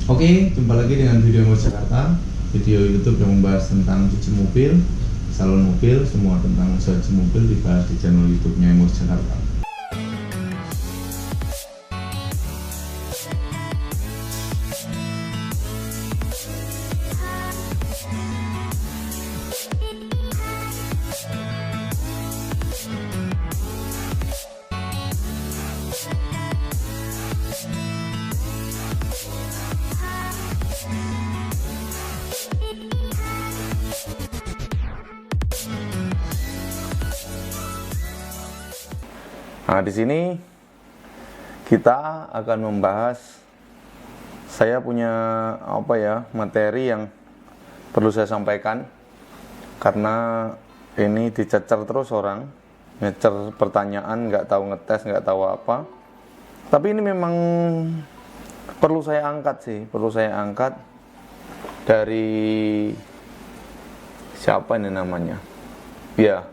Oke, jumpa lagi dengan video Emos Jakarta, video YouTube yang membahas tentang cuci mobil, salon mobil, semua tentang usaha cuci mobil dibahas di channel YouTube-nya Emos Jakarta. Nah, di sini kita akan membahas, saya punya materi yang perlu saya sampaikan karena ini dicecer terus orang, ngecer pertanyaan, nggak tahu ngetes, nggak tahu apa. Tapi ini memang perlu saya angkat dari siapa ini namanya? Ya.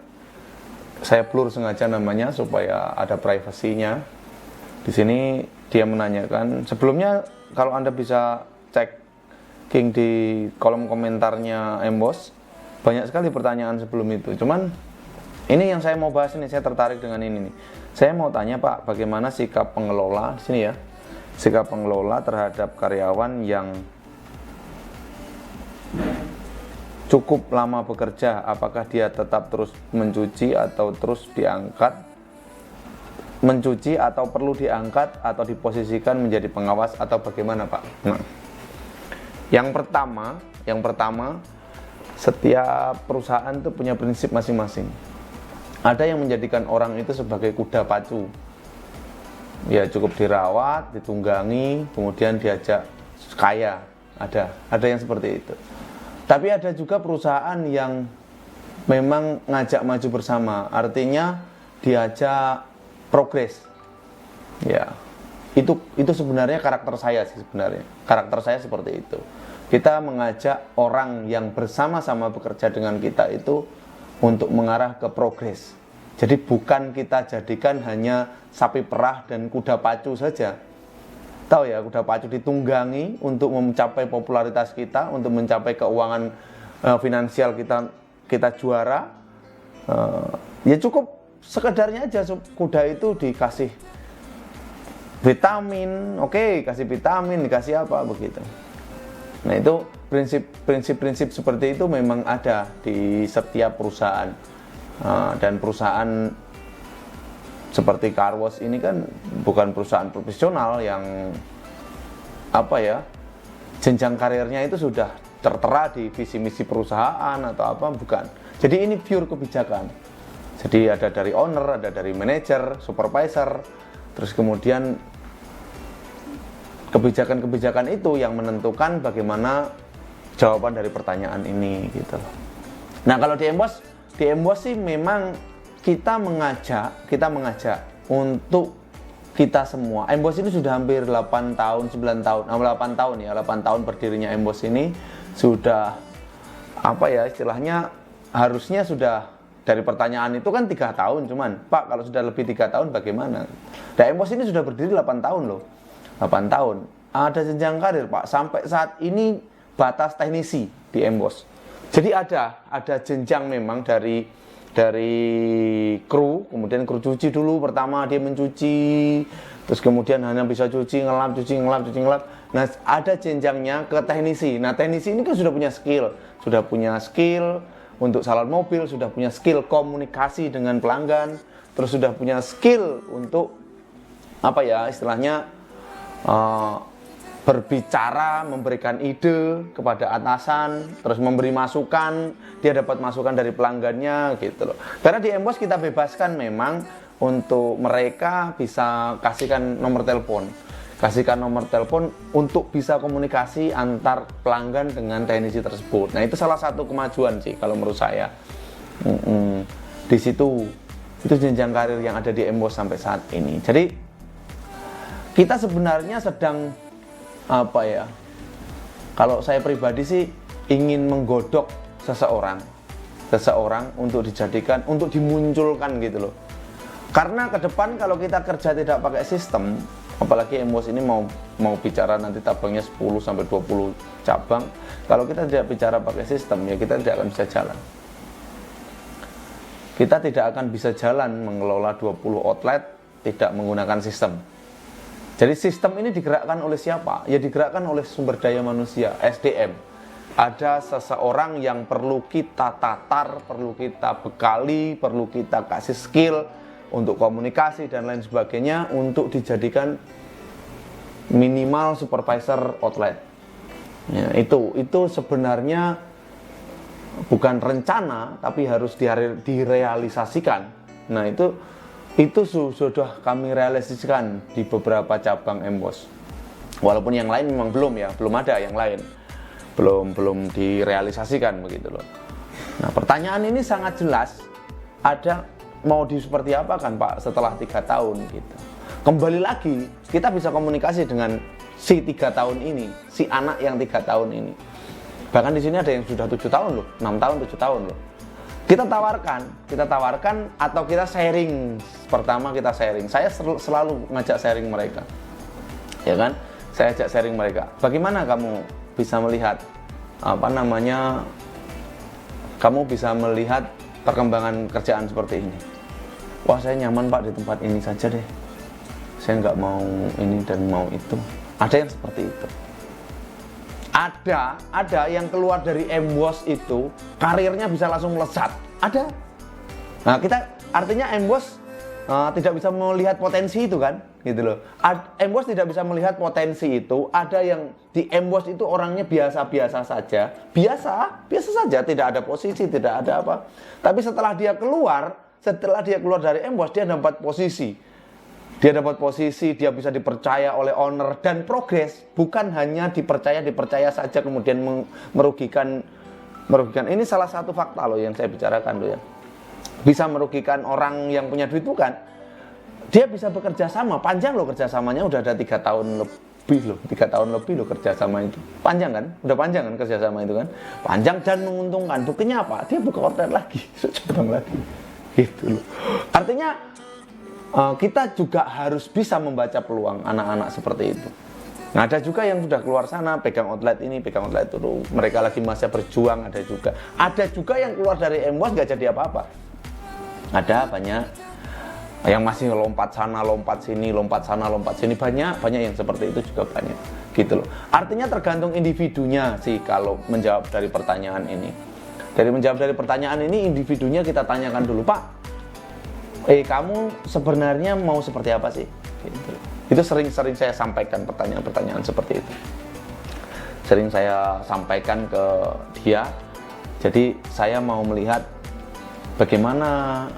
Saya blur sengaja namanya supaya ada privasinya. Di sini dia menanyakan, sebelumnya kalau Anda bisa cek di kolom komentarnya Embos, banyak sekali pertanyaan sebelum itu. Cuman ini yang saya mau bahas ini, saya tertarik dengan ini nih. Saya mau tanya Pak, bagaimana sikap pengelola di sini ya? Sikap pengelola terhadap karyawan yang cukup lama bekerja, apakah dia tetap terus mencuci atau terus diangkat mencuci, atau perlu diangkat atau diposisikan menjadi pengawas, atau bagaimana Pak? Nah, yang pertama setiap perusahaan itu punya prinsip masing-masing. Ada yang menjadikan orang itu sebagai kuda pacu, ya cukup dirawat, ditunggangi, kemudian diajak kaya. Ada yang seperti itu. Tapi ada juga perusahaan yang memang ngajak maju bersama, artinya diajak progres. Ya, itu sebenarnya karakter saya sih sebenarnya. Karakter saya seperti itu. Kita mengajak orang yang bersama-sama bekerja dengan kita itu untuk mengarah ke progres. Jadi bukan kita jadikan hanya sapi perah dan kuda pacu saja. Tahu ya, kuda pacu ditunggangi untuk mencapai popularitas kita, untuk mencapai keuangan finansial kita juara. Ya cukup sekedarnya aja kuda itu dikasih vitamin, kasih vitamin, dikasih apa begitu. Nah, itu prinsip seperti itu memang ada di setiap perusahaan. Dan perusahaan seperti Car Wash ini kan bukan perusahaan profesional yang jenjang karirnya itu sudah tertera di visi misi perusahaan atau apa, bukan. Jadi ini pure kebijakan. Jadi ada dari owner, ada dari manajer, supervisor, terus kemudian kebijakan-kebijakan itu yang menentukan bagaimana jawaban dari pertanyaan ini gitu. Nah, kalau di Embos sih memang kita mengajak untuk kita semua. Embos ini sudah hampir 8 tahun, 9 tahun, 8 tahun ya, 8 tahun berdirinya Embos ini sudah istilahnya harusnya sudah dari pertanyaan itu kan 3 tahun, cuman Pak kalau sudah lebih 3 tahun bagaimana? Nah, Embos ini sudah berdiri 8 tahun loh. 8 tahun. Ada jenjang karir Pak, sampai saat ini batas teknisi di Embos. Jadi ada jenjang memang dari kru, kemudian kru cuci dulu, pertama dia mencuci, terus kemudian hanya bisa cuci, ngelap. Nah, ada jenjangnya ke teknisi. Nah, teknisi ini kan sudah punya skill untuk salon mobil, sudah punya skill komunikasi dengan pelanggan, terus sudah punya skill untuk berbicara, memberikan ide kepada atasan, terus memberi masukan, dia dapat masukan dari pelanggannya gitu loh. Karena di Embos kita bebaskan memang untuk mereka bisa kasihkan nomor telepon untuk bisa komunikasi antar pelanggan dengan teknisi tersebut. Nah, itu salah satu kemajuan sih kalau menurut saya. Di situ itu jenjang karir yang ada di Embos sampai saat ini. Jadi kita sebenarnya sedang kalau saya pribadi sih ingin menggodok seseorang untuk dimunculkan gitu loh. Karena ke depan kalau kita kerja tidak pakai sistem, Apalagi Embos ini mau bicara nanti tabangnya 10 sampai 20 cabang. Kalau kita tidak bicara pakai sistem, ya kita tidak akan bisa jalan. Kita tidak akan bisa jalan mengelola 20 outlet tidak menggunakan sistem. Jadi sistem ini digerakkan oleh siapa? Ya digerakkan oleh sumber daya manusia, SDM. Ada seseorang yang perlu kita tatar, perlu kita bekali, perlu kita kasih skill untuk komunikasi dan lain sebagainya untuk dijadikan minimal supervisor outlet. Ya, itu sebenarnya bukan rencana tapi harus direalisasikan. Nah, itu sudah kami realisasikan di beberapa cabang Embos. Walaupun yang lain memang belum ada yang lain. Belum direalisasikan begitu loh. Nah, pertanyaan ini sangat jelas. Ada mau seperti apa kan Pak setelah 3 tahun gitu. Kembali lagi kita bisa komunikasi dengan si 3 tahun ini, si anak yang 3 tahun ini. Bahkan di sini ada yang sudah 7 tahun loh, 6 tahun, 7 tahun loh. Kita tawarkan atau kita sharing. Pertama kita sharing. Saya selalu ngajak sharing mereka. Ya kan? Saya ajak sharing mereka. Bagaimana kamu bisa melihat kamu bisa melihat perkembangan kerjaan seperti ini? Wah, saya nyaman Pak di tempat ini saja deh. Saya nggak mau ini dan mau itu. Ada yang seperti itu. Ada yang keluar dari Embos itu karirnya bisa langsung melesat. Ada. Nah, artinya Embos tidak bisa melihat potensi itu kan, gitu loh. Embos tidak bisa melihat potensi itu. Ada yang di Embos itu orangnya biasa-biasa saja, biasa saja, tidak ada posisi, tidak ada apa. Tapi setelah dia keluar dari Embos, dia dapat posisi. Dia bisa dipercaya oleh owner dan progres, bukan hanya dipercaya saja kemudian merugikan. Ini salah satu fakta loh yang saya bicarakan loh ya. Bisa merugikan orang yang punya duit bukan. Dia bisa bekerja sama, panjang loh kerjasamanya, udah ada 3 tahun lebih loh kerjasama itu. Panjang kan? Udah panjang kan kerjasama itu kan? Panjang dan menguntungkan. Buktinya apa? Dia buka outlet lagi, cabang lagi. Gitu loh. Artinya kita juga harus bisa membaca peluang anak-anak seperti itu. Nah, ada juga yang sudah keluar sana, pegang outlet ini, pegang outlet itu, mereka lagi masih berjuang, ada juga. Ada juga yang keluar dari Embos nggak jadi apa-apa. Ada banyak yang masih lompat sana, lompat sini, banyak yang seperti itu juga banyak. Gitu loh. Artinya tergantung individunya sih kalau menjawab dari pertanyaan ini. Menjawab dari pertanyaan ini, individunya kita tanyakan dulu, Pak. Kamu sebenarnya mau seperti apa sih? Gitu. Itu sering saya sampaikan pertanyaan-pertanyaan seperti itu. Sering saya sampaikan ke dia. Jadi saya mau melihat bagaimana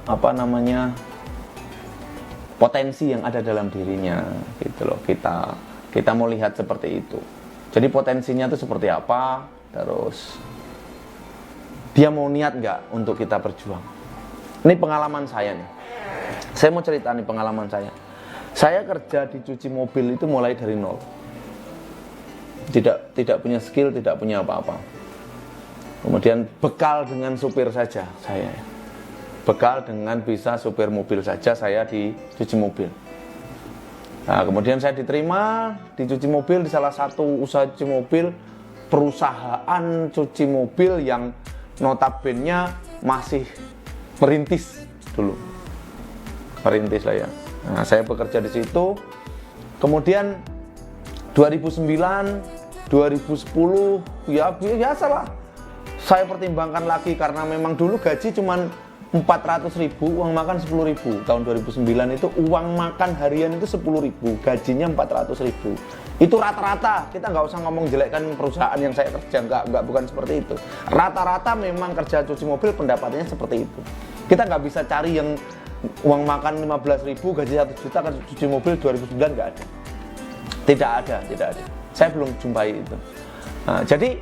potensi yang ada dalam dirinya, gitu loh. Kita mau lihat seperti itu. Jadi potensinya itu seperti apa? Terus dia mau niat nggak untuk kita berjuang? Ini pengalaman saya nih. Saya mau cerita nih pengalaman saya. Saya kerja di cuci mobil itu mulai dari nol. Tidak punya skill, tidak punya apa-apa. Kemudian bekal dengan supir saja saya. Bekal dengan bisa supir mobil saja saya di cuci mobil. Nah, kemudian saya diterima di cuci mobil di salah satu usaha cuci mobil, perusahaan cuci mobil yang notabene masih merintis dulu. Merintis lah ya. Nah, saya bekerja di situ. Kemudian 2009, 2010 ya biasalah. Saya pertimbangkan lagi karena memang dulu gaji cuman 400.000, uang makan 10.000. Tahun 2009 itu uang makan harian itu 10.000, gajinya 400.000. Itu rata-rata, kita nggak usah ngomong jelekkan perusahaan yang saya kerja, nggak, bukan seperti itu. Rata-rata memang kerja cuci mobil pendapatannya seperti itu. Kita nggak bisa cari yang uang makan 15.000, gaji 1 juta, kan cuci mobil 2009 nggak ada. Tidak ada. Saya belum jumpai itu. Nah, jadi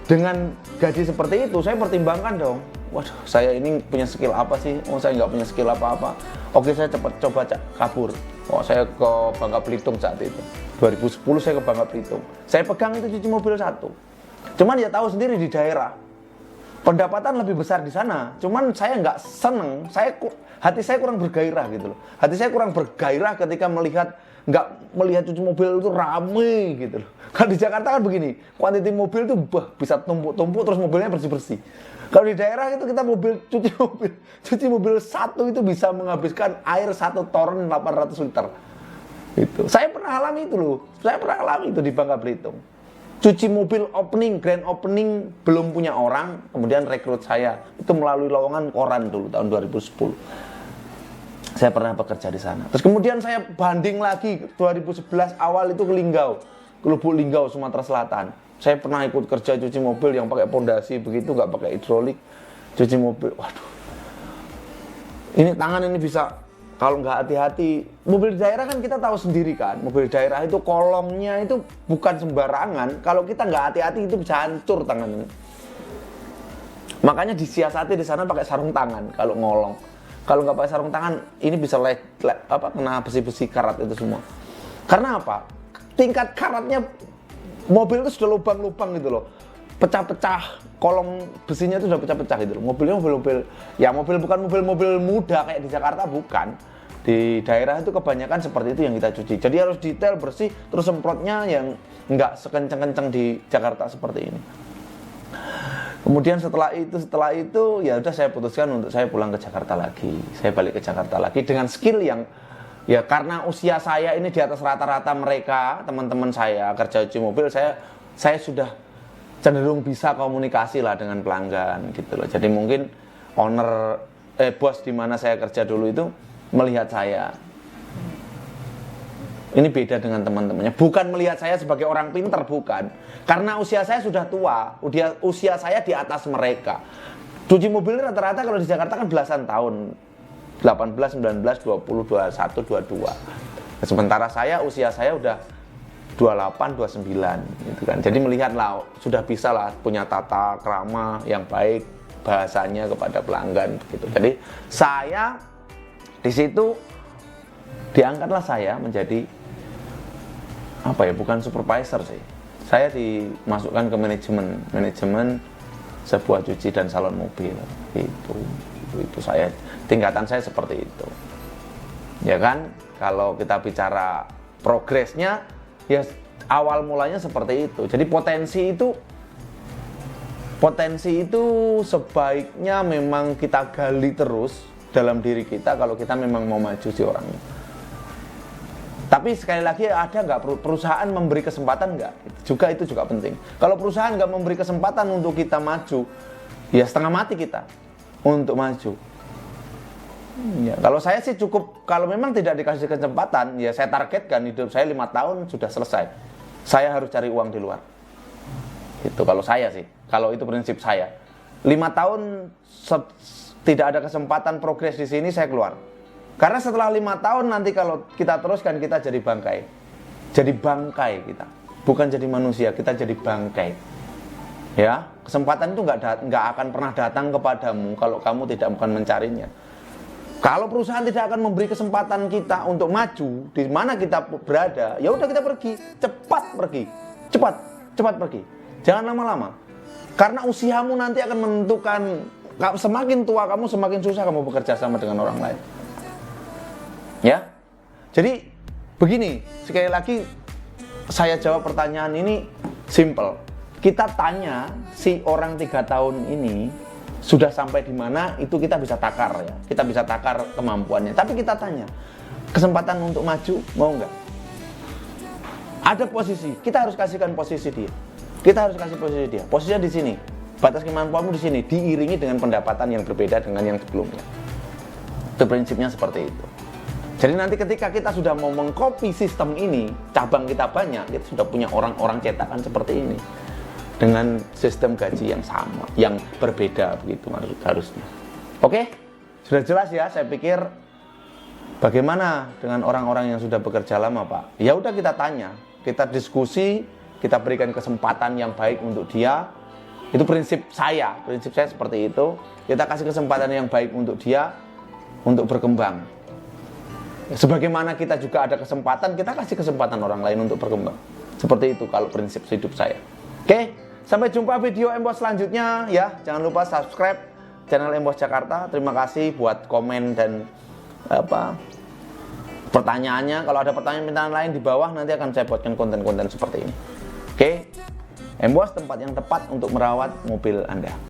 dengan gaji seperti itu, saya pertimbangkan dong. Waduh, saya ini punya skill apa sih? Oh, saya nggak punya skill apa-apa. Oke, saya coba kabur. Oh, saya ke Bangka Belitung saat itu. 2010 saya ke Bangka Belitung. Saya pegang itu cuci mobil 1. Cuman ya tahu sendiri di daerah. Pendapatan lebih besar di sana. Cuman saya nggak seneng. hati saya kurang bergairah gitu loh. Hati saya kurang bergairah ketika nggak melihat cuci mobil itu rame gitu loh. Kan di Jakarta kan begini, kuantiti mobil itu bisa tumpuk-tumpuk terus mobilnya bersih-bersih. Kalau di daerah itu kita cuci mobil satu itu bisa menghabiskan air 1 toren 800 liter. Itu. Saya pernah alami itu loh. Saya pernah alami itu di Bangka Belitung. Cuci mobil opening, grand opening belum punya orang, kemudian rekrut saya itu melalui lowongan koran dulu tahun 2010. Saya pernah bekerja di sana. Terus kemudian saya banding lagi 2011 awal itu ke Linggau, ke Lubuk Linggau, Sumatera Selatan. Saya pernah ikut kerja cuci mobil yang pakai pondasi begitu, nggak pakai hidrolik, cuci mobil. Waduh, ini tangan ini bisa, kalau nggak hati-hati, mobil di daerah kan kita tahu sendiri kan, mobil di daerah itu kolongnya itu bukan sembarangan. Kalau kita nggak hati-hati itu bisa hancur tangan ini. Makanya disiasati di sana pakai sarung tangan kalau ngolong. Kalau nggak pakai sarung tangan, ini bisa kena besi-besi karat itu semua. Karena apa? Tingkat karatnya mobil itu sudah lubang-lubang gitu loh, pecah-pecah, kolong besinya itu sudah pecah-pecah gitu loh. Mobilnya mobil bukan mobil muda kayak di Jakarta, bukan. Di daerah itu kebanyakan seperti itu yang kita cuci. Jadi harus detail, bersih, terus semprotnya yang nggak sekenceng-kenceng di Jakarta seperti ini. Kemudian setelah itu ya udah saya putuskan untuk saya pulang ke Jakarta lagi. Saya balik ke Jakarta lagi dengan skill yang ya karena usia saya ini di atas rata-rata mereka, teman-teman saya kerja cuci mobil, saya sudah cenderung bisa komunikasi lah dengan pelanggan gitu loh. Jadi mungkin bos di mana saya kerja dulu itu melihat saya. Ini beda dengan teman-temannya. Bukan melihat saya sebagai orang pintar, bukan. Karena usia saya sudah tua, usia saya di atas mereka. Cuci mobil rata-rata kalau di Jakarta kan belasan tahun. 18, 19, 20, 21, 22. Sementara usia saya udah 28, 29 gitu kan. Jadi melihat lah, sudah bisa lah punya tata krama yang baik, bahasanya kepada pelanggan gitu. Jadi saya di situ diangkatlah saya menjadi bukan supervisor sih. Saya dimasukkan ke manajemen sebuah cuci dan salon mobil. Itu saya, tingkatan saya seperti itu. Ya kan, kalau kita bicara progresnya, ya awal mulanya seperti itu. Jadi potensi itu sebaiknya memang kita gali terus dalam diri kita kalau kita memang mau maju si orangnya. Tapi sekali lagi ada nggak perusahaan memberi kesempatan nggak? Itu juga penting. Kalau perusahaan nggak memberi kesempatan untuk kita maju, ya setengah mati kita untuk maju. Ya, kalau saya sih cukup, kalau memang tidak dikasih kesempatan, ya saya targetkan hidup saya 5 tahun sudah selesai. Saya harus cari uang di luar. Itu kalau saya sih, kalau itu prinsip saya. 5 tahun tidak ada kesempatan progres di sini, saya keluar. Karena setelah 5 tahun nanti kalau kita teruskan, kita jadi bangkai. Jadi bangkai kita. Bukan jadi manusia, kita jadi bangkai. Ya, kesempatan itu nggak akan pernah datang kepadamu kalau kamu tidak bukan mencarinya. Kalau perusahaan tidak akan memberi kesempatan kita untuk maju di mana kita berada, ya udah kita pergi, cepat pergi. Jangan lama-lama. Karena usiamu nanti akan menentukan, semakin tua kamu semakin susah kamu bekerja sama dengan orang lain. Ya, jadi begini, sekali lagi saya jawab pertanyaan ini simple. Kita tanya si orang 3 tahun ini sudah sampai di mana, itu kita bisa takar ya. Kita bisa takar kemampuannya. Tapi kita tanya, kesempatan untuk maju mau nggak? Ada posisi, kita harus kasihkan posisi dia. Posisinya di sini. Batas kemampuanmu di sini, diiringi dengan pendapatan yang berbeda dengan yang sebelumnya. Itu prinsipnya seperti itu. Jadi nanti ketika kita sudah mau mengcopy sistem ini, cabang kita banyak, kita sudah punya orang-orang cetakan seperti ini. Dengan sistem gaji yang sama, yang berbeda begitu harusnya. Oke? Sudah jelas ya, saya pikir bagaimana dengan orang-orang yang sudah bekerja lama, Pak? Ya udah kita tanya, kita diskusi, kita berikan kesempatan yang baik untuk dia. Itu prinsip saya seperti itu. Kita kasih kesempatan yang baik untuk dia untuk berkembang. Sebagaimana kita juga ada kesempatan, kita kasih kesempatan orang lain untuk berkembang. Seperti itu kalau prinsip hidup saya. Oke, sampai jumpa video Embos selanjutnya ya. Jangan lupa subscribe, channel Embos Jakarta. Terima kasih buat komen dan pertanyaannya. Kalau ada pertanyaan-pertanyaan lain di bawah, nanti akan saya buatkan konten-konten seperti ini. Oke, Embos, tempat yang tepat untuk merawat mobil Anda.